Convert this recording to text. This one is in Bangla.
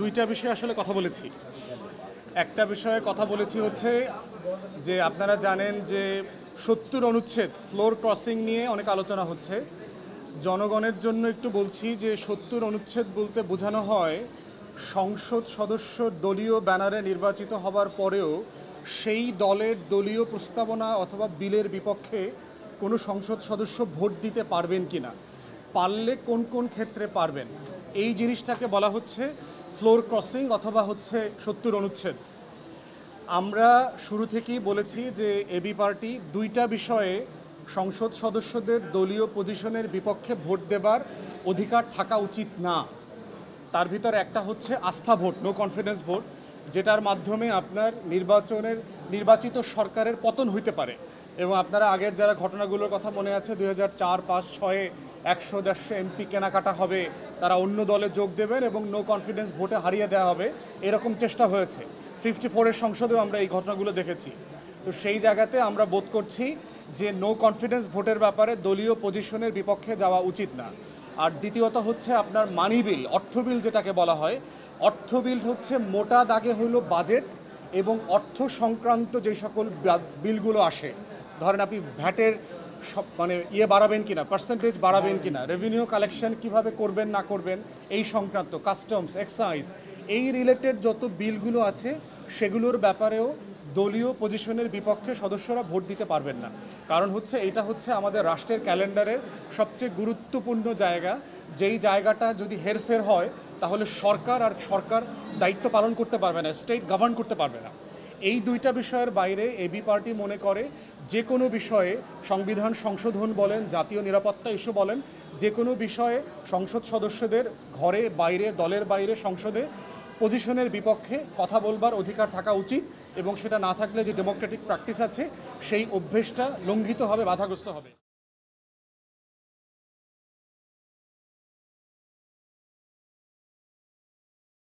দুইটা বিষয়ে আসলে কথা বলেছি। একটা বিষয়ে কথা বলেছি হচ্ছে যে আপনারা জানেন যে ৭০ অনুচ্ছেদ ফ্লোর ক্রসিং নিয়ে অনেক আলোচনা হচ্ছে। জনগণের জন্য একটু বলছি যে ৭০ অনুচ্ছেদ বলতে বোঝানো হয় সংসদ সদস্য দলীয় ব্যানারে নির্বাচিত হবার পরেও সেই দলের দলীয় প্রস্তাবনা অথবা বিলের বিপক্ষে কোনো সংসদ সদস্য ভোট দিতে পারবেন কিনা, পারলে কোন কোন ক্ষেত্রে পারবেন, এই জিনিসটাকে বলা হচ্ছে ফ্লোর ক্রসিং অথবা হচ্ছে ৭০ অনুচ্ছেদ। আমরা শুরু থেকেই বলেছি যে এবি পার্টি দুইটা বিষয়ে সংসদ সদস্যদের দলীয় পজিশনের বিপক্ষে ভোট দেবার অধিকার থাকা উচিত না। তার ভিতরে একটা হচ্ছে আস্থা ভোট, নো কনফিডেন্স ভোট, যেটার মাধ্যমে আপনার নির্বাচিত সরকারের পতন হইতে পারে। এবং আপনারা আগের যারা ঘটনাগুলোর কথা মনে আছে, 2004, 5, 6-এ 100-150 এমপি কেনাকাটা হবে, তারা অন্য দলে যোগ দেবেন এবং নো কনফিডেন্স ভোটে হারিয়ে দেওয়া হবে, এরকম চেষ্টা হয়েছে। 54-এর সংসদেও আমরা এই ঘটনাগুলো দেখেছি। তো সেই জায়গাতে আমরা বোধ করছি যে নো কনফিডেন্স ভোটের ব্যাপারে দলীয় পজিশনের বিপক্ষে যাওয়া উচিত না। আর দ্বিতীয়ত হচ্ছে আপনার মানি বিল, অর্থ বিল যেটাকে বলা হয়, অর্থ বিল হচ্ছে মোটা দাগে হলো বাজেট এবং অর্থ সংক্রান্ত যে সকল বিলগুলো আসে, ধরেন আপনি ভ্যাটের সব বাড়াবেন কিনা, পার্সেন্টেজ বাড়াবেন কিনা, রেভিনিউ কালেকশন কিভাবে করবেন না করবেন এই সংক্রান্ত, কাস্টমস, এক্সাইজ, এই রিলেটেড যত বিলগুলো আছে সেগুলোর ব্যাপারেও দলীয় পজিশনের বিপক্ষে সদস্যরা ভোট দিতে পারবেন না। কারণ হচ্ছে এটা হচ্ছে আমাদের রাষ্ট্রের ক্যালেন্ডারের সবচেয়ে গুরুত্বপূর্ণ জায়গা, যেই জায়গাটা যদি হেরফের হয় তাহলে সরকার দায়িত্ব পালন করতে পারবে না, স্টেট গভর্ন করতে পারবে না। এই দুইটা বিষয়ের বাইরে এবি পার্টি মনে করে যে কোনো বিষয়ে সংবিধান সংশোধন বলেন, জাতীয় নিরাপত্তা ইস্যু বলেন, যে কোনো বিষয়ে সংসদ সদস্যদের ঘরে বাইরে, দলের বাইরে, সংসদে পজিশনের বিপক্ষে কথা বলবার অধিকার থাকা উচিত এবং সেটা না থাকলে যে ডেমোক্রেটিক প্র্যাকটিস আছে সেই অভ্যেসটা লঙ্ঘিত হবে, বাধাগ্রস্ত হবে।